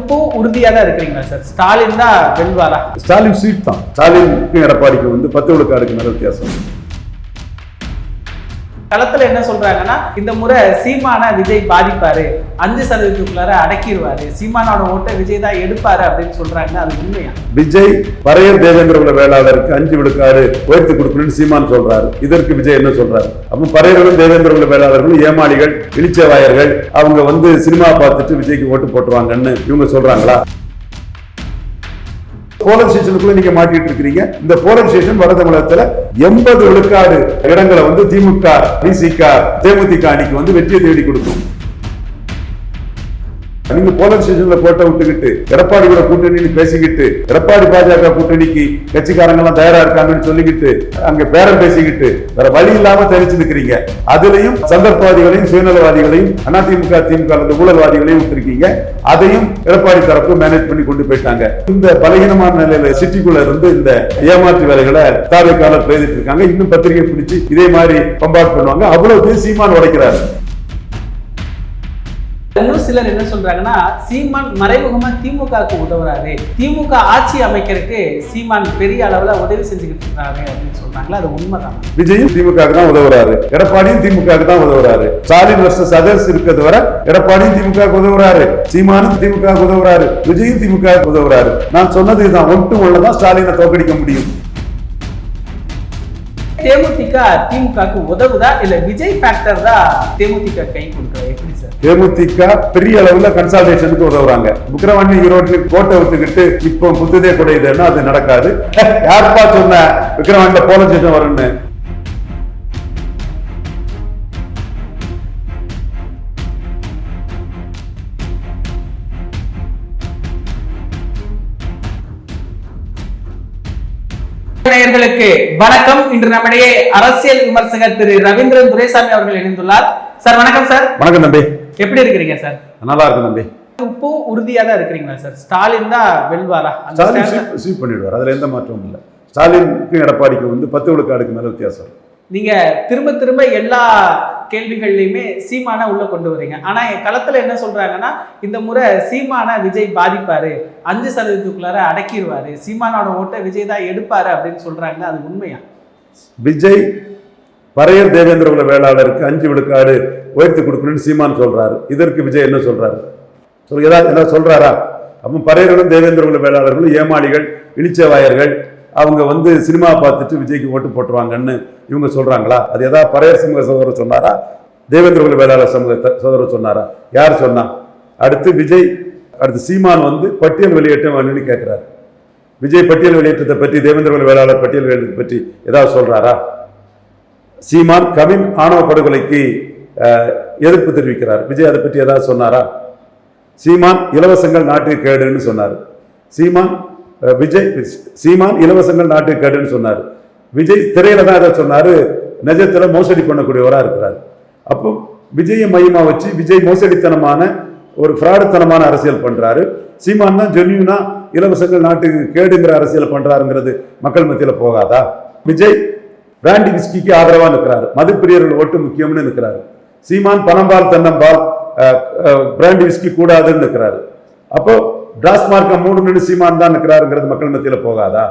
இப்போ உறுதியா தான் இருக்கிறீங்களா சார்? ஸ்டாலின் தான் வெல்வாரா? ஸ்டாலின் சீட் தான். ஸ்டாலினுக்கும் எடப்பாடிக்கும் 10 விழுக்காடுக்கு மேல வித்தியாசம். களத்துல என்ன சொல்றாங்கன்னா, இந்த முறை சீமான விஜய் பாதிப்பாரு, 5% அடக்கிடுவாரு, சீமானோட ஓட்டை விஜய் தான் எடுப்பாரு அப்படின்னு சொல்றாங்க. அது உண்மையா? விஜய் பறையர் தேவேந்திர குல வேளாளருக்கு 5 விழுக்காடு உயர்த்தி கொடுக்கணும்னு சீமான் சொல்றாரு. இதற்கு விஜய் என்ன சொல்றாரு? அப்ப பறையர்களும் தேவேந்திர குல வேளாளர்களும் ஏமாளிகள், இளிச்சவாயர்கள், அவங்க சினிமா பார்த்துட்டு விஜய்க்கு ஓட்டு போட்டுருவாங்கன்னு இவங்க சொல்றாங்களா? போலரைசேஷனுக்குள்ள நீங்க மாட்டிட்டு இருக்கிறீங்க. இந்த போலரைசேஷன் வட தமிழகத்துல 80 விழுக்காடு இடங்களை திமுக, விசிக, தேமுதிக அணிக்கு வெற்றியை தேடி கொடுக்கும். நீங்க போலரைசேஷன்ல கோட்டை விட்டுக்கிட்டு எடப்பாடி கூட கூட்டணி பேசிக்கிட்டு, எடப்பாடி பாஜக கூட்டணிக்கு கட்சிக்காரங்க எல்லாம் தயாரா இருக்காங்கன்னு சொல்லிக்கிட்டு அங்க பேரம் பேசிக்கிட்டு வேற வழி இல்லாம தெரிச்சு நிக்கிறீங்க. அதுலயும் சந்தர்ப்பவாதிகளையும் சுயநலவாதிகளையும் அதிமுக, திமுக ஊழல்வாதிகளையும் விட்டுருக்கீங்க. அதையும் எடப்பாடி தரப்பு மேனேஜ் பண்ணி கொண்டு போயிட்டாங்க. இந்த பலகீனமான நிலையில சிட்டிக்குள்ள இருந்து இந்த ஏமாற்று வேலைகளை தாவேக்காரர் செய்துட்டு இருக்காங்க. இன்னும் பத்திரிகை பிடிச்சு இதே மாதிரி பம்பாட் பண்ணுவாங்க. அவ்வளவு சீமான் உடைக்கிறாரு. இன்னும் சிலர் என்ன சொல்றாங்கன்னா, சீமான் மறைமுகமா திமுகவுக்கு உதவுறாரு, திமுக ஆட்சி அமைக்கிறதுக்கு சீமான் பெரிய அளவுல உதவி செஞ்சுக்கிட்டு இருக்காரு அப்படின்னு சொல்றாங்களா? அது உண்மைதான். விஜயும் திமுக தான் உதவுறாரு, எடப்பாடியும் திமுக தான் உதவுறாரு. ஸ்டாலின் வருஷம் சதர்ஸ் இருக்கிறது வரை எடப்பாடியும் திமுக உதவுறாரு, சீமானும் திமுக உதவுறாரு, விஜயும் திமுக உதவுறாரு. நான் சொன்னது இதுதான். 1-1 தான் ஸ்டாலினை தோற்கடிக்க முடியும். தேமுதிக திமுகவுக்கு உதவுதா இல்ல விஜய் ஃபேக்டர் தான் தேமுதிக கை கொடுக்குறா? எப்படி சார்? தேமுதிக பெரிய அளவுல கன்சால்டேஷனுக்கு உதவுறாங்க. விக்கிரவாண்டி ஈரோடு கோட்டை விட்டுக்கிட்டு இப்போ புத்ததே குடையுதுன்னா அது நடக்காது. யாருப்பா சொன்ன விக்கிரவாண்டில போலரைசேஷன் வரும்னு? நேயர்களுக்கு வணக்கம். இன்று நம்முடைய அரசியல் விமர்சகர் திரு ரவீந்திரன் துரைசாமி அவர்கள் இணைந்துள்ளார். சார் வணக்கம். சார் வணக்கம் தம்பி. எப்படி இருக்கிறீங்க சார்? நல்லா இருக்கு தம்பி. இப்போ உறுதியா தான் இருக்கிறீங்களா சார்? ஸ்டாலின் தான் வெல்வாரா? ஸ்டாலின் சீட் பண்ணிடுவார். அதுல எந்த மாற்றமும் இல்லை. ஸ்டாலினுக்கும் எடப்பாடிக்கும் 10 விழுக்காடுக்கு மேல வித்தியாசம். நீங்க திரும்ப எல்லா கேள்விகள்லையுமே சீமான உள்ள கொண்டு வரீங்க. ஆனா களத்துல என்ன சொல்றாங்கன்னா, இந்த முறை சீமான விஜய் பாதிப்பாரு, 5% அடக்கிடுவாரு, சீமானோட ஓட்டை விஜய் தான் எடுப்பாரு அப்படின்னு சொல்றாங்க. அது உண்மையா? விஜய் பறையர் தேவேந்திர குல வேளாளருக்கு 5 விழுக்காடு உயர்த்தி கொடுக்கணும்னு சீமான் சொல்றாரு. இதற்கு விஜய் என்ன சொல்றாரு? ஏதாவது சொல்றாரா? அப்ப பறையர்களும் தேவேந்திர குல வேளாளர்களும் ஏமாளிகள், இளிச்சவாயர்கள், அவங்க சினிமா பார்த்துட்டு விஜய்க்கு ஓட்டு போட்டுருவாங்கன்னு இவங்க சொல்றாங்களா? அது ஏதாவது பறையர் சமூக சகோதரர் சொன்னாரா? தேவேந்திர குல வேளாளர் சமூக சகோதரர் சொன்னாரா? யார் சொன்னா? அடுத்து சீமான் பட்டியல் வெளியேற்ற வேணும்னு கேட்கிறாரு. விஜய் பட்டியல் வெளியேற்றத்தை பற்றி, தேவேந்திர குல வேளாளர் பட்டியல் வெளியேற்றத்தை பற்றி ஏதாவது சொல்றாரா? சீமான் கவின் ஆணவ படுகொலைக்கு எதிர்ப்பு தெரிவிக்கிறார். விஜய் அதை பற்றி ஏதாவது சொன்னாரா? சீமான் இலவசங்கள் நாட்டுக்கு கேடுன்னு சொன்னார். சீமான் இலவசங்கள் நாட்டுக்கு கேடுன்னு சொன்னார். விஜய் திரையில தான் அதை சொன்னாரு. நிஜத்துல மோசடி பண்ணக்கூடியவரா இருக்கிறார். அப்போ விஜயை மையமா வச்சு விஜய் மோசடித்தனமான ஒரு ஃப்ராடுத்தனமான அரசியல் பண்றாரு. சீமான் தான் ஜென்யூனா இலவசங்கள் நாட்டுக்கு கேடுங்கிற அரசியல் பண்றாருங்கிறது மக்கள் மத்தியில போகாதா? விஜய் பிராண்டி விஸ்கிக்கு ஆதரவா நிற்கிறாரு. மதுப்பிரியர்கள் ஓட்டு முக்கியம்னு நிற்கிறாரு. சீமான் பனம்பால், தென்னம்பால், பிராண்டி விஸ்கி கூடாதுன்னு நிற்கிறாரு. அப்போ டாஸ்மார்க்க மூடுன்னு சீமான் தான் நிற்கிறாருங்கிறது மக்கள் மத்தியில போகாதா?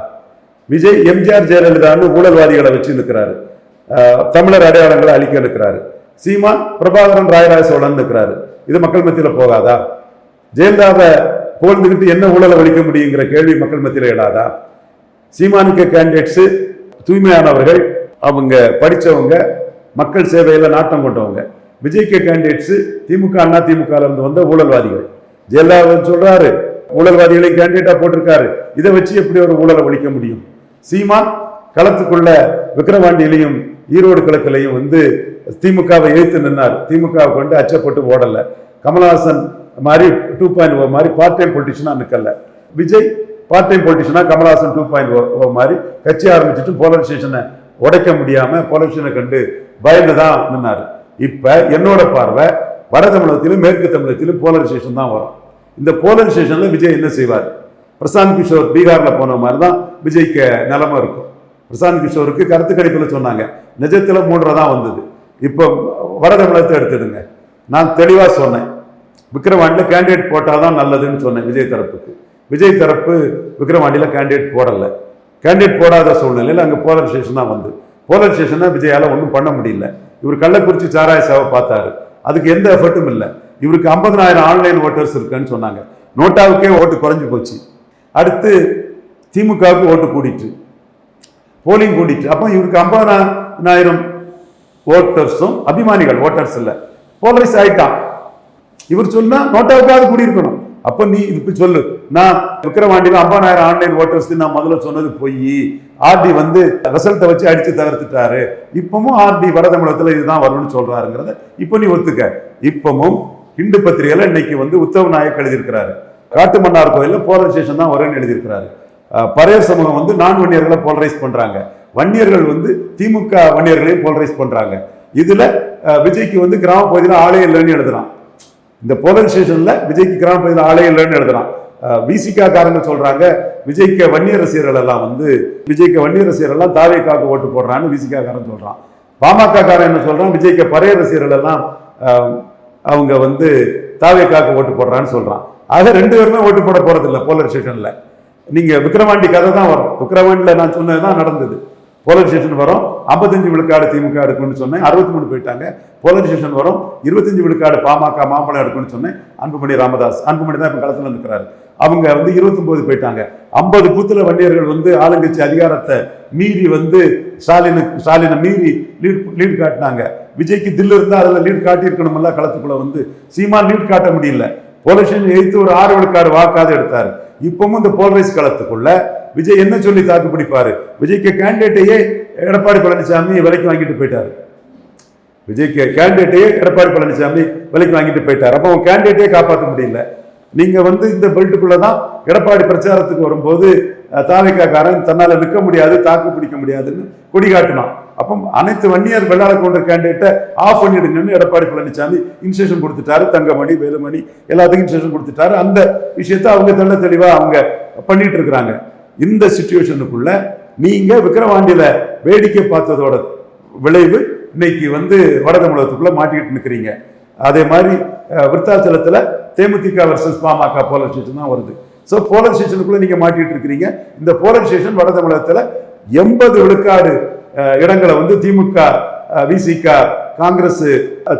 விஜய் எம்ஜிஆர் ஜெயலலிதான்னு ஊழல்வாதிகளை வச்சு நிற்கிறாரு. தமிழர் அடையாளங்களை அழிக்க நிற்கிறாரு. சீமான் பிரபாகரன் ராயராஜ சோழன் நிற்கிறாரு. இது மக்கள் மத்தியில போகாதா? ஜெயலலிதாவை புகழ்ந்துகிட்டு என்ன ஊழலை ஒழிக்க முடியுங்கிற கேள்வி மக்கள் மத்தியில எழாதா? சீமானுக்கு கேண்டிடேட்ஸ் தூய்மையானவர்கள், அவங்க படிச்சவங்க, மக்கள் சேவையில நாட்டம் கொண்டவங்க. விஜய்க்கு கேண்டிடேட்ஸ் திமுக, அண்ணா திமுக வந்த ஊழல்வாதிகள். ஜெயலலிதா சொல்றாரு, ஊழல்வாதிகளை கேண்டிடேட்டா போட்டிருக்காரு. இதை வச்சு எப்படி ஒரு ஊழலை ஒழிக்க முடியும்? சீமான் களத்துக்குள்ள விக்கிரவாண்டியிலையும் ஈரோடு கிழக்கிலையும் திமுகவை எதிர்த்து நின்னார். திமுகவை கொண்டு அச்சப்பட்டு ஓடல. கமலஹாசன் மாதிரி 2.0 மாதிரி பார்ட் டைம் பொலிட்டிஷனா நிக்கல. விஜய் பார்ட் டைம் பொலிட்டிஷனா கமலஹாசன் 2.0 மாதிரி கட்சி ஆரம்பிச்சுட்டு போலரைசேஷனை உடைக்க முடியாம போலரைசேஷனை கண்டு பயந்துதான் நின்னாரு. இப்ப என்னோட பார்வை வட தமிழகத்திலும் மேற்கு தமிழகத்திலும் போலரைசேஷன் தான் வரும். இந்த போலரைசேஷன்ல விஜய் என்ன செய்வார்? பிரசாந்த் கிஷோர் பீகார்ல போன மாதிரி தான் விஜய்க்கு நிலைமை இருக்கும். பிரசாந்த் கிஷோருக்கு கருத்து கணிப்புல சொன்னாங்க, நிஜத்துல 3 தான் வந்தது. இப்போ வட தமிழகத்தை எடுத்துடுங்க. நான் தெளிவா சொன்னேன், விக்கிரவாண்டியில் கேண்டிடேட் போட்டாதான் நல்லதுன்னு சொன்னேன் விஜய் தரப்புக்கு. விஜய் தரப்பு விக்கிரவாண்டியில் கேண்டிடேட் போடலை. கேண்டிடேட் போடாத சூழ்நிலையில் அங்கே போலரைசேஷன் தான் வந்து போலரைசேஷனை விஜயால ஒன்றும் பண்ண முடியல. இவர் கள்ளக்குறிச்சி சாராய சேவை பார்த்தாரு, அதுக்கு எந்த எஃபர்ட்டும் இல்லை. இவருக்கு 50,000 ஆன்லைன் ஓட்டர்ஸ் இருக்குன்னு சொன்னாங்க. நோட்டாவுக்கே ஓட்டு குறைஞ்சு போச்சு. அடுத்து திமுகவுக்கு ஓட்டு கூடிட்டு போலிங் கூடிட்டு, அப்போ இவருக்கு 50,000 ஓட்டர்ஸும் அபிமானிகள் ஓட்டர்ஸ் இல்லை, போலரைஸ் ஆயிட்டான். இவர் சொன்னா நோட்டாவுக்காவது கூடியிருக்கணும். அப்போ நீ இப்ப சொல்லு, நான் விக்கிரவாண்டியில் 50,000 ஆன்லைன் ஓட்டர்ஸ் நான் முதல்ல சொன்னது பொய். ஆர்டி வந்து ரிசல்ட்டை வச்சு அடிச்சு தவிர்த்துட்டாரு. இப்பவும் ஆர்டி வட தமிழகத்தில் இதுதான் வரும்னு சொல்றாருங்கிறத இப்போ நீ ஒத்துக்க. இப்பவும் ஹிந்து பத்திரிகையில இன்னைக்கு வந்து உத்தவ் நாயக் எழுதியிருக்கிறாரு, காட்டுமன்னார் கோயிலில் போலரைசேஷன் தான் வரும்னு எழுதியிருக்கிறாரு. பரையர் சமூகம் வந்து நான் வன்னியர்களை போலரைஸ் பண்றாங்க, வன்னியர்கள் வந்து திமுக வன்னியர்களையும் போலரைஸ் பண்றாங்க. இதுல விஜய்க்கு வந்து கிராம பகுதியில் ஆளே இல்லைன்னு எழுதுறான். இந்த போலரைசேஷன்ல விஜய்க்கு கிராம பகுதியில் ஆளே இல்லைன்னு எழுதுறான். விசிகா காரங்க சொல்றாங்க விஜய்க்கு வன்னியர் ரசிகர்கள் எல்லாம் வந்து விஜய்க்கு வன்னியர் ரசிகர்கள் எல்லாம் தாவேக்காக்கு ஓட்டு போடுறான்னு விசிகா காரன் சொல்றான். பாமக காரன் என்ன சொல்றான், விஜய்க்கு பரையர் ரசிகர்கள் எல்லாம் அவங்க வந்து தாவேக்காக்கு ஓட்டு போடுறான்னு சொல்றான். ஆக 2 பேருமே ஓட்டு போட போறது இல்லை போலரைசேஷன்ல. நீங்க விக்கிரவாண்டி கதை தான் வரும். விக்கிரவாண்டியில் நான் சொன்னதுதான் நடந்தது. போலரைசேஷன் வரும், 55 விழுக்காடு திமுக எடுக்குன்னு சொன்னேன், 63 போயிட்டாங்க. போலரைசேஷன் வரும், 25 விழுக்காடு பாமக மாம்பழம் எடுக்குன்னு சொன்னேன். அன்புமணி ராமதாஸ், அன்புமணி தான் இப்ப களத்துல இருக்கிறாரு, அவங்க வந்து 29 போயிட்டாங்க. 50 பூத்துல வன்னியர்கள் வந்து ஆளுங்கட்சி அதிகாரத்தை மீறி வந்து ஸ்டாலினை மீறி லீட் காட்டினாங்க. விஜய்க்கு தில்லு இருந்தா அதுல லீட் காட்டி இருக்கணும்ல. களத்துக்குள்ள வந்து சீமான் லீட் காட்ட முடியல. போலரைசேஷன் எதிர்த்து ஒரு 6 விழுக்காடு வாக்காது எடுத்தாரு. இப்பவும் இந்த போலரைஸ் களத்துக்குள்ள விஜய் என்ன சொல்லி தாக்கு பிடிப்பாரு? விஜய்க்கு கேண்டிடேட்டையே எடப்பாடி பழனிசாமி விலைக்கு வாங்கிட்டு போயிட்டாரு. விஜய்க்கு கேண்டிடேட்டையே எடப்பாடி பழனிசாமி விலைக்கு வாங்கிட்டு போயிட்டார். அப்போ உங்க கேண்டிடேட்டே காப்பாற்ற முடியல. நீங்க வந்து இந்த பெல்ட்டுக்குள்ளதான் எடப்பாடி பிரச்சாரத்துக்கு வரும்போது தாவேக்காரன் தன்னால நிற்க முடியாது, தாக்கு பிடிக்க முடியாதுன்னு கொடி காட்டினான். அப்போ அனைத்து வன்னியர் வெள்ளாள கவுண்டர் கேண்டிடேட்டை ஆஃப் பண்ணிடுங்கன்னு எடப்பாடி பழனிசாமி இன்ஸ்ட்ரக்ஷன் கொடுத்துட்டாரு. தங்கமணி, வேலுமணி எல்லாத்துக்கும் இன்ஸ்ட்ரக்ஷன் கொடுத்துட்டாரு. அந்த விஷயத்த அவங்க தெள்ள தெளிவா அவங்க பண்ணிட்டு இருக்கிறாங்க. இந்த சிச்சுவேஷனுக்குள்ள நீங்க விக்கிரவாண்டியில வேடிக்கை பார்த்ததோட விளைவு இன்னைக்கு வந்து வட தமிழகத்துக்குள்ள மாட்டிக்கிட்டு நிற்கிறீங்க. அதே மாதிரி விருத்தாச்சலத்துல தேமுதிக வர்சஸ் பாமக போலரைசேஷன் தான் வருது. ஸோ போலரைசேஷனுக்குள்ள நீங்க மாட்டிட்டு இருக்கிறீங்க. இந்த போலரைசேஷன் வட தமிழகத்துல 80 விழுக்காடு இடங்களை வந்து திமுக, விசிக, காங்கிரஸ்,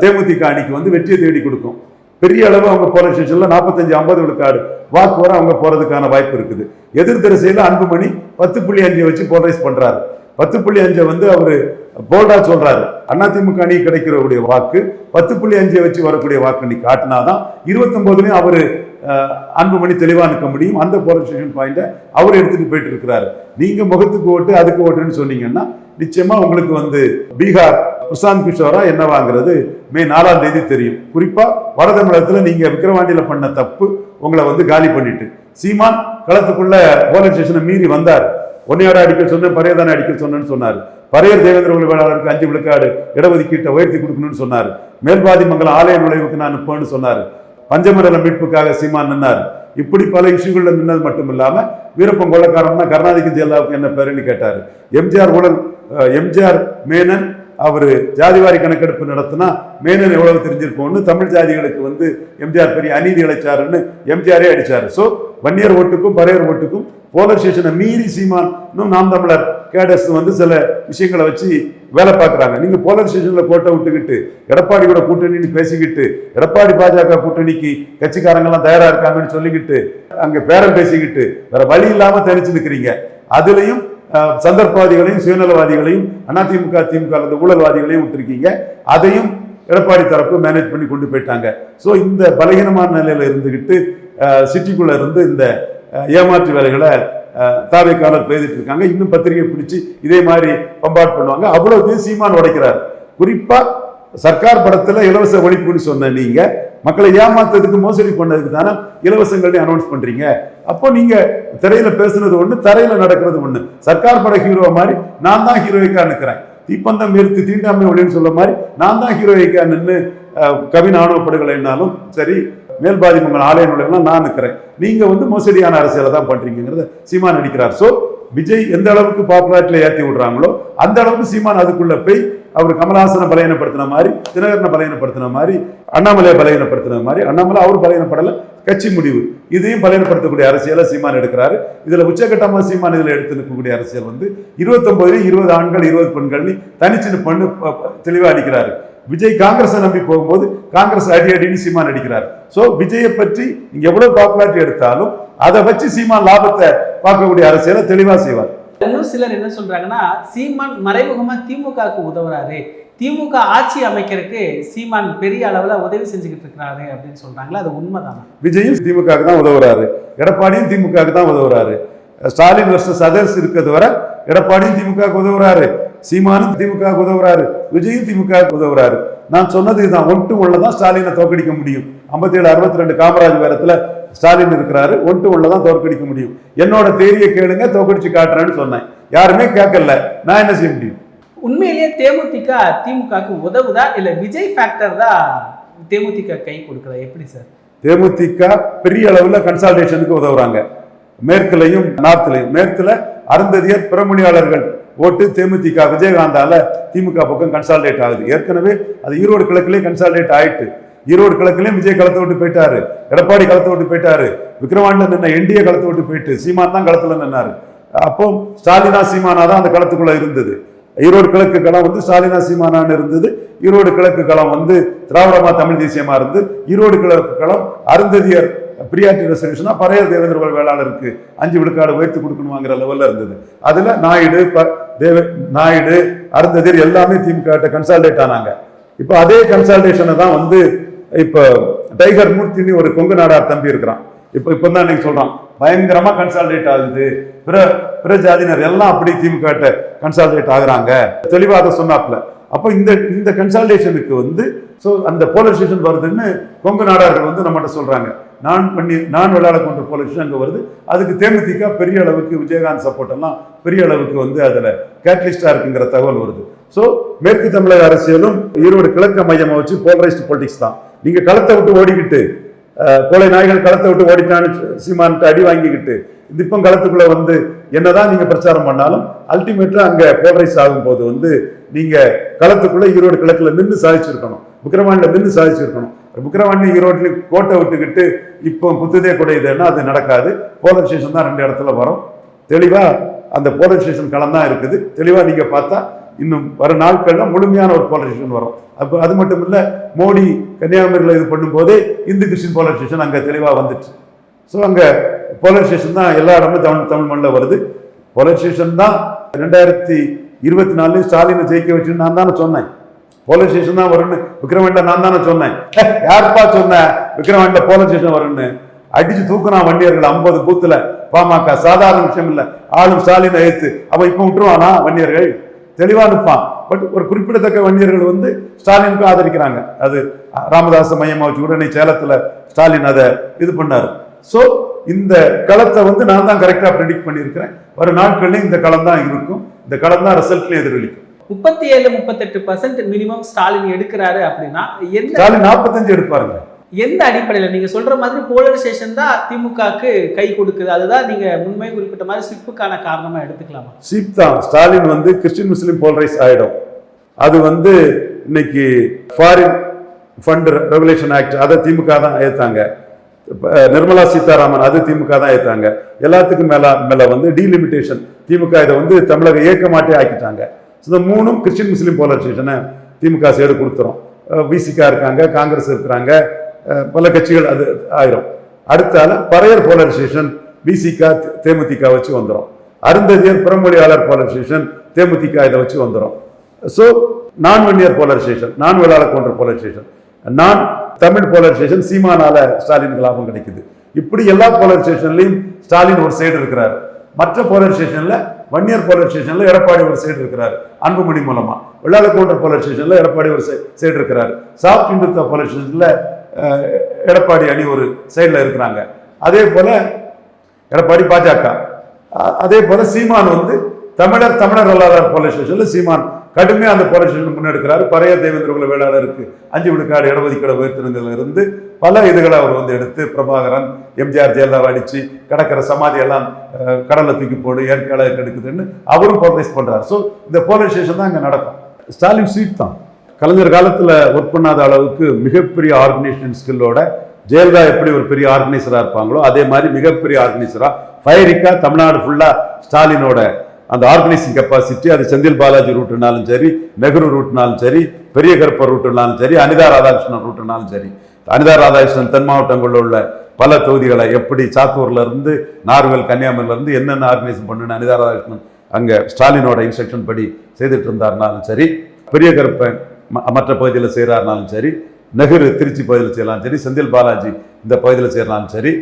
தேமுதிக அணிக்கு வந்து வெற்றியை தேடி கொடுக்கும். பெரிய அளவு அவங்க போலரைசேஷன்ல 45-50 விழுக்காடு வாக்கு வர அவங்க போறதுக்கான வாய்ப்பு இருக்குது. எதிர்த்தரசையில அன்புமணி 10.5 வச்சு போலரைஸ் பண்றாரு. 10.5 வந்து அவரு போல்டா சொல்றாரு. அதிமுக அணி கிடைக்கிறவுடைய வாக்கு 10.5 வச்சு வரக்கூடிய வாக்கு நீ காட்டினாதான் 29லயும் அவரு அன்புமணி தெளிவா நிற்க முடியும். அந்த போலரைசேஷன் பாயிண்ட அவர் எடுத்துட்டு போயிட்டு இருக்கிறாரு. நீங்க முகத்துக்கு ஓட்டு அதுக்கு ஓட்டுன்னு சொன்னீங்கன்னா நிச்சயமா உங்களுக்கு வந்து பீகார் பிரசாந்த் கிஷோரா என்னவாங்கிறது மே 4ஆம் தேதி தெரியும். குறிப்பா வட தமிழகத்துல நீங்க விக்கிரவாண்டியில பண்ண தப்பு உங்களை வந்து காலி பண்ணிட்டு, சீமான் களத்துக்குள்ள போலரைசேஷனை மீறி வந்தார். ஒன்னையோட அடிக்க சொன்னேன், பரையதானே அடிக்க சொன்னேன்னு சொன்னார். பரையர் தேவேந்திர வேளாளருக்கு 5 விழுக்காடு இடஒதுக்கீட்டை உயர்த்தி கொடுக்கணும்னு சொன்னார். மேல்பாதி மங்கலம் ஆலய நுழைவுக்கு நான் நிற்பேன்னு சொன்னார். பஞ்சமரல மீட்புக்காக சீமான் நின்னார். இப்படி பல இஷ்யூகள்ல நின்னது மட்டும் இல்லாம வீரப்பன் கொள்ளக்காரன்னா கருணாநிதி ஜெயலலிதாவுக்கு என்ன பேருன்னு கேட்டாரு. எம்ஜிஆர் ஊழல், எம்ஜிஆர் மேனன் அவரு ஜாதிவாரி கணக்கெடுப்பு நடத்தினா மேனன் எவ்வளவு தெரிஞ்சிருப்போம்னு தமிழ் ஜாதிகளுக்கு வந்து எம்ஜிஆர் பெரிய அநீதி இழைச்சாருன்னு எம்ஜிஆரே அடிச்சாரு. ஸோ வன்னியர் ஓட்டுக்கும் பரையர் ஓட்டுக்கும் போலரைசேஷனை மீறி சீமான் நாம் தமிழர் கேடஸ் வந்து சில விஷயங்களை வச்சு வேலை பார்க்குறாங்க. நீங்க போலரைசேஷன்ல கோட்டை விட்டுக்கிட்டு எடப்பாடியோட கூட்டணின்னு பேசிக்கிட்டு, எடப்பாடி பாஜக கூட்டணிக்கு கட்சிக்காரங்கெல்லாம் தயாரா இருக்காங்கன்னு சொல்லிக்கிட்டு அங்க பேரம் பேசிக்கிட்டு வேற வழி இல்லாம தனிச்சு நிற்கிறீங்க. அதுலயும் சந்தர்ப்பவாதிகளையும் சுயநலவாதிகளையும் அதிமுக திமுக ஊழல்வாதிகளையும் விட்டுருக்கீங்க. அதையும் எடப்பாடி தரப்பு மேனேஜ் பண்ணி கொண்டு போயிட்டாங்க. ஸோ இந்த பலகீனமான நிலையில இருந்துகிட்டு சிட்டிக்குள்ள இருந்து இந்த ஏமாற்று வேலைகளை தாவேக்காரர் பேசிட்டு இருக்காங்க. இன்னும் பத்திரிகை பிடிச்சி இதே மாதிரி பம்பாட் பண்ணுவாங்க. அவ்வளவு சீமான் உடைக்கிறார். குறிப்பா சர்க்கார் படத்துல இலவச ஒழிப்புன்னு சொன்ன நீங்க மக்களை ஏமாத்துறதுக்கு மோசடி பண்ணதுக்கு தானே இலவசங்கள்னு அனௌன்ஸ் பண்றீங்க. அப்போ நீங்க திரையில பேசுனது ஒண்ணு, தரையில நடக்கிறது ஒண்ணு. சர்க்கார் பட ஹீரோ மாதிரி நான் தான் ஹீரோயிக்கா நிற்கிறேன், தீப்பந்தம் நிறுத்தி தீண்டாமை ஒளின்னு சொல்ல மாதிரி நான் தான் ஹீரோயிக்கா நின்று கவின் ஆணவப்படுகளைனாலும் சரி, மேல்பாதி மங்கலம் ஆலய நுழைவுலாம் நான் நிற்கிறேன். நீங்க வந்து மோசடியான அரசியலை தான் பண்றீங்கிறத சீமான் நடிக்கிறார். ஸோ விஜய் எந்த அளவுக்கு பாப்புலாரிட்டியில ஏற்றி விடுறாங்களோ அந்த அளவுக்கு சீமான் அதுக்குள்ள போய் அவர் கமலஹாசனை பலகீனப்படுத்தின மாதிரி, தினகரனை பலகீனப்படுத்தின மாதிரி, அண்ணாமலையை பலகீனப்படுத்தின மாதிரி, அண்ணாமலை அவர் பலகீனப்படலை, கட்சி முடிவு. இதையும் பலகீனப்படுத்தக்கூடிய அரசியலை சீமான் எடுக்கிறாரு. இதுல உச்சகட்டமா சீமான் இதுல எடுத்து நிற்கக்கூடிய அரசியல் வந்து 29 20 ஆண்கள் 20 பெண்கள் தனிச்சு பண்ணு தெளிவா அடிக்கிறாரு. விஜய் காங்கிரஸை நம்பி போகும்போது காங்கிரஸ் அடின்னு சீமான் அடிக்கிறார். சோ விஜயை பற்றி நீங்க எவ்வளவு பாப்புலாரிட்டி எடுத்தாலும் அதை வச்சு சீமான் லாபத்தை பார்க்கக்கூடிய அரசியலை தெளிவா செய்வார். இன்னும் சிலர் என்ன சொல்றாங்கன்னா, சீமான் மறைமுகமா திமுகவுக்கு உதவுறாரு, திமுக ஆட்சி அமைக்கிறதுக்கு சீமான் பெரிய அளவுல உதவி செஞ்சுக்கிட்டு இருக்கிறாரு அப்படின்னு சொல்றாங்களா? அது உண்மைதானா? விஜயும் திமுகவுக்கு தான் உதவுறாரு, எடப்பாடியும் திமுகவுக்கு தான் உதவுறாரு. ஸ்டாலின் வர்சஸ் அதர்ஸ் இருக்கிறது வரை எடப்பாடியும் திமுகவுக்கு உதவுறாரு, சீமானும் திமுக உதவுறாரு, விஜயும் திமுக உதவுறாரு. நான் சொன்னது இதுதான், ஒன்று உள்ளதான் ஸ்டாலினை தோற்கடிக்க முடியும். 57 62 காமராஜ் வேரத்துல ஸ்டாலின் இருக்கிறாரு, ஒன்று உள்ளதான் தோற்கடிக்க முடியும். என்னோட தேரியை கேளுங்க, தோற்கடிச்சு காட்டுறேன்னு சொன்னேன். யாருமே கேட்கல, நான் என்ன செய்ய முடியும்? உண்மையிலேயே தேமுதிக திமுகவுக்கு உதவுதா இல்ல விஜய் ஃபேக்டர் தான் தேமுதிக கை கொடுக்குறா? எப்படி சார்? தேமுதிக பெரிய அளவுல கன்சால்டேஷனுக்கு உதவுறாங்க, மேற்குலையும் நார்த்லையும். மேற்குல அருந்ததியர் பிறமொழியாளர்கள் ஓட்டு தேமுதிக விஜயகாந்தால திமுக பக்கம் கன்சால்டேட் ஆகுது. ஏற்கனவே அது ஈரோடு கிழக்குலயே கன்சால்டேட் ஆயிட்டு. ஈரோடு கிழக்குலயும் விஜய் களத்தை விட்டு போயிட்டாரு, எடப்பாடி களத்தை விட்டு போயிட்டாரு, விக்ரவாண்டில நின்ன என்டிஏ களத்தை விட்டு போயிட்டு சீமான் தான் களத்துல நின்னாரு. அப்போ ஸ்டாலினா சீமானா தான் அந்த களத்துக்குள்ள இருந்தது. ஈரோடு கிழக்கு களம் வந்து ஸ்டாலினா சீமானான்னு இருந்தது, ஈரோடு கிழக்கு களம் வந்து திராவிடமா தமிழ் தேசியமா இருந்து, ஈரோடு கிழக்கு களம் அருந்ததியர் பிரியாரிட்டி ரெசர்வேஷனா பறையர் தேவேந்திர வேளாளருக்கு 5 விழுக்காடு உயர்த்தி கொடுக்கணுங்கிற லெவல்ல இருந்தது. அதுல நாயுடு அருந்ததியர் எல்லாமே திமுக கன்சால்டேட் ஆனாங்க. இப்ப அதே கன்சால்டேஷனை தான் வந்து இப்ப டைகர் மூர்த்தின்னு ஒரு கொங்கு நாடார் தம்பி இருக்கிறான். இப்பதான் நீங்க சொல்றான் பயங்கரமா கன்சால்டேட் ஆகுது, பிற ஜாதியினர் எல்லாம் அப்படி திமுக கன்சால்டேட் ஆகுறாங்க, தெளிவாக சொன்னாப்ல. அப்போ இந்த கன்சால்டேஷனுக்கு வந்து அந்த போலரைசேஷன் வருதுன்னு கொங்கு நாடார்கள் வந்து நம்மகிட்ட சொல்றாங்க. நான் விளையாட கொண்ட போலரைசேஷன் அங்க வருது. அதுக்கு தேமுதிக பெரிய அளவுக்கு விஜயகாந்த் சப்போர்ட் எல்லாம் பெரிய அளவுக்கு வந்து அதுல கேட்டலிஸ்டா இருக்குங்கிற தகவல் வருது. ஸோ மேற்கு தமிழக அரசியலும் ஈரோடு கிழக்கு மையமா வச்சு போலரைஸ்டு பொலிட்டிக்ஸ் தான். நீங்க களத்தை விட்டு ஓடிக்கிட்டு கோலை நாய்கள் களத்தை விட்டு ஓடிட்டான்னு சீமான்ட்டு அடி வாங்கிக்கிட்டு இப்போ களத்துக்குள்ள வந்து என்னதான் நீங்க பிரச்சாரம் பண்ணாலும் அல்டிமேட்டா அங்க போலரைஸ் ஆகும் போது வந்து நீங்க களத்துக்குள்ள ஈரோடு கிழக்குல நின்று சாதிச்சிருக்கணும், விக்கிரவாண்டில நின்று சாதிச்சிருக்கணும். விக்கிரவாண்டி ஈரோட்ல கோட்டை விட்டுக்கிட்டு இப்போ புத்துதே குடையுதுன்னா அது நடக்காது. போலரைசேஷன் தான் 2 இடத்துல வரும். தெளிவா அந்த போலரைசேஷன் களம் தான் இருக்குது. தெளிவா நீங்க பார்த்தா இன்னும் வரும் நாட்கள்ல முழுமையான ஒரு போலரைசேஷன் வரும். அப்போ அது மட்டும் இல்ல, மோடி கன்னியாகுமரியில் இது பண்ணும்போதே இந்து கிறிஸ்டின் போலரைசேஷன் அங்க தெளிவா வந்துச்சு. ஸோ அங்க போலரைசேஷன் தான் எல்லா இடமும் தமிழ் மண்ணில் வருது. போலரைசேஷன் தான் 2024 ஸ்டாலினை ஜெயிக்க வச்சு நான் தானே சொன்னேன். போலரைசேஷன் தான் வரும்னு விக்ரவாண்டில நான் தானே சொன்னேன். யாருப்பா சொன்ன விக்ரவாண்டில போலரைசேஷன் வரும்னு? அடிச்சு தூக்குனா வன்னியர்கள் 50 பூத்துல. பாமக சாதாரண விஷயம் இல்லை, ஆளும் ஸ்டாலினை எழுத்து அவன் இப்ப விட்டுருவானா? வன்னியர்கள் தெளிவா நிற்பான். பட் ஒரு குறிப்பிடத்தக்க வன்னியர்கள் வந்து ஸ்டாலினுக்கு ஆதரிக்கிறாங்க. அது ராமதாஸ் மையமா வச்சு உடனே சேலத்துல ஸ்டாலின் அதை இது பண்ணாரு. ஸோ இந்த களத்தை வந்து நான் தான் கரெக்டா ப்ரெடிக்ட் பண்ணியிருக்கிறேன். வரும் நாட்கள்லயும் இந்த களம் தான் இருக்கும், இந்த களம் தான் ரிசல்ட்லயும் எதிரொலிக்கும். 37-38% மினிமம் ஸ்டாலின் எடுக்கிறாரு அப்படின்னா ஸ்டாலின் 45 எடுப்பாருங்க. எந்த அடிப்படையில்? நீங்க சொல்ற மாதிரி போலரைசேஷன் தான் திமுகவுக்கு கை கொடுக்குது, அதுதான் நீங்க முன்மை குறிப்பிட்ட மாதிரி சிப்புக்கான காரணமா எடுத்துக்கலாமா? சிப் தான். ஸ்டாலின் வந்து கிறிஸ்டின் முஸ்லிம் போலரைஸ் ஆயிடும். அது வந்து இன்னைக்கு ஃபாரின் ஃபண்ட் ரெகுலேஷன் ஆக்ட் அதை திமுக தான் ஏத்தாங்க. நிர்மலா சீதாராமன் அது திமுக தான் ஏத்தாங்க. எல்லாத்துக்கும் மேல வந்து டீலிமிட்டேஷன் திமுக இதை வந்து தமிழக இயக்க மாட்டே ஆக்கிட்டாங்க. இந்த 3ம் கிறிஸ்டின் முஸ்லிம் போலரைசேஷனை திமுக சைடு கொடுத்துரும். விசிகா இருக்காங்க, காங்கிரஸ் இருக்கிறாங்க, பல கட்சிகள் அது ஆயிரும். அடுத்தால பறையர் போலரைசேஷன் விசிகா தேமுதிக வச்சு வந்துடும். அருந்ததியர் பிறமொழியாளர் போலரைசேஷன் தேமுதிக இதை வச்சு வந்துடும். ஸோ நான் வன்னியர் போலரைசேஷன், நான் வேளாளர் போன்ற போலரைசேஷன், நான் தமிழ் போலரைசேஷன் சீமானால ஸ்டாலினுக்கு லாபம் கிடைக்குது. இப்படி எல்லா போலரைசேஷன்லையும் ஸ்டாலின் ஒரு சைடு இருக்கிறாரு. மற்ற போலரைசேஷன்ல வன்னியர் போலரைசேஷன்ல எடப்பாடி ஒரு சைடு இருக்கிறாரு அன்புமணி மூலமா. வெள்ளாளர் போன்ற போலரைசேஷன்ல எடப்பாடி ஒரு சைடு இருக்கிறாரு. சாஃப்ட் இந்துத்துவ போலரைசேஷன்ல எடப்பாடி அணி ஒரு சைடில் இருக்கிறாங்க. அதே போல எடப்பாடி பாஜக, அதே போல சீமான் வந்து தமிழர் அல்லாதார் போலரைசேஷன்ல சீமான் கடுமையா அந்த போலரைசேஷன் முன்னெடுக்கிறாரு. பறையர் தேவேந்திர வேளாளருக்கு 5 விழுக்காடு இடஒதுக்கீடு உயர்த்தினதுல இருந்து பல இதுகளை அவர் வந்து எடுத்து பிரபாகரன் எம்ஜிஆர் ஜெயலலிதா அடிச்சு கடற்கரை சமாதி எல்லாம் கடலை தூக்கி போடு ஏற்கால கெடுக்குதுன்னு அவரும் போலரைஸ் பண்றாரு. ஸோ இந்த போலரைசேஷன் தான் அங்க நடக்கும். ஸ்டாலின் ஸ்வீட் தான். கலைஞர் காலத்தில் ஒர்க் பண்ணாத அளவுக்கு மிகப்பெரிய ஆர்கனைசேஷன் ஸ்கில்லோட ஜெயலலிதா எப்படி ஒரு பெரிய ஆர்கனைசராக இருப்பாங்களோ அதே மாதிரி மிகப்பெரிய ஆர்கனைசராக ஃபயரிக்கா தமிழ்நாடு ஃபுல்லாக ஸ்டாலினோட அந்த ஆர்கனைசிங் கெப்பாசிட்டி, அது செந்தில் பாலாஜி ரூட்டுனாலும் சரி, நெஹ்ரு ரூட்னாலும் சரி, பெரிய கருப்பர் ரூட்டுனாலும் சரி, அனிதா ராதாகிருஷ்ணன் ரூட்டுனாலும் சரி. அனிதா ராதாகிருஷ்ணன் தென் மாவட்டங்களில் உள்ள பல தொகுதிகளை எப்படி சாத்தூர்ல இருந்து நார்வேல் கன்னியாகுமரியில இருந்து என்னென்ன ஆர்கனைசேஷன் பண்ணுன்னு அனிதா ராதாகிருஷ்ணன் அங்கே ஸ்டாலினோட இன்ஸ்ட்ரக்ஷன் படி செய்துட்டு இருந்தாருனாலும் சரி, பெரிய கருப்பன் மற்ற பகுதியில் செய்கிறாருனாலும் சரி, நெஹ்ரு திருச்சி பகுதியில் செய்யலாம் சரி, செந்தில் பாலாஜி இந்த பகுதியில் செய்யலாம் சரி,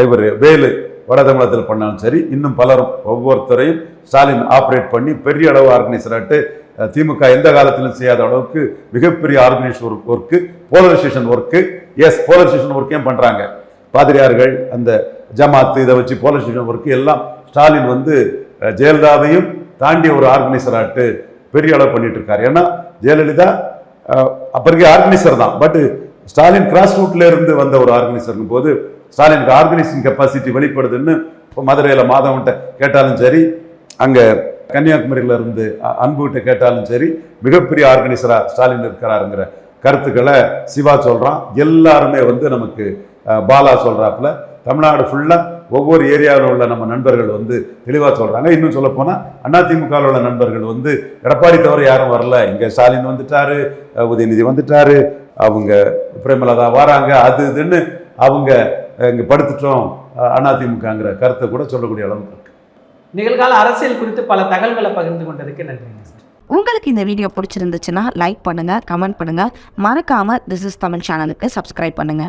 இவர் வேலு வட தமிழகத்தில் பண்ணாலும் சரி, இன்னும் பலரும் ஒவ்வொருத்தரையும் ஸ்டாலின் ஆப்ரேட் பண்ணி பெரிய அளவு ஆர்கனைசராட்டு திமுக எந்த காலத்திலும் செய்யாத அளவுக்கு மிகப்பெரிய organisation work, polarisation work. Yes, polarisation ஒர்க்கையும் பண்ணுறாங்க. பாதிரியார்கள் அந்த ஜமாத்து இதை வச்சு போலரைசேஷன் ஒர்க்கு எல்லாம் ஸ்டாலின் வந்து ஜெயலலிதாவையும் தாண்டி ஒரு ஆர்கனைசராட்டு பெரிய அளவு பண்ணிட்டு இருக்காரு. ஏன்னா ஜெயலலிதா அப்பருக்கு ஆர்கனைசர் தான், பட் ஸ்டாலின் கிராஸ் ரூட்ல இருந்து வந்த ஒரு ஆர்கனைசர் போது ஸ்டாலினுக்கு ஆர்கனைசிங் கெப்பாசிட்டி வெளிப்படுதுன்னு இப்போ மதுரையில் மாதவன்கிட்ட கேட்டாலும் சரி, அங்கே கன்னியாகுமரியில இருந்து அன்புகிட்ட கேட்டாலும் சரி, மிகப்பெரிய ஆர்கனைசரா ஸ்டாலின் இருக்கிறாருங்கிற கருத்துக்களை சிவா சொல்றான். எல்லாருமே வந்து நமக்கு பாலா சொல்றாப்புல தமிழ்நாடு ஃபுல்லா ஒவ்வொரு ஏரியாவில் உள்ள நம்ம நண்பர்கள் வந்து தெளிவாக சொல்றாங்க. இன்னும் சொல்ல போனா அதிமுகவில் உள்ள நண்பர்கள் வந்து எடப்பாடி தவிர யாரும் வரல, இங்க ஸ்டாலின் வந்துட்டாரு, உதயநிதி வந்துட்டாரு, அவங்க பிரேமலதா வராங்க, அது இதுன்னு அவங்க இங்க படுத்துட்டோம் அதிமுகங்கிற கருத்தை கூட சொல்லக்கூடிய அளவுக்கு இருக்கு. நிகழ்கால அரசியல் குறித்து பல தகவல்களை பகிர்ந்து கொண்டதுக்கு நன்றிங்க சார். உங்களுக்கு இந்த வீடியோ பிடிச்சிருந்துச்சுன்னா லைக் பண்ணுங்க, கமெண்ட் பண்ணுங்க, மறக்காம திஸ் இஸ் தமிழ் சேனலுக்கு சப்ஸ்கிரைப் பண்ணுங்க.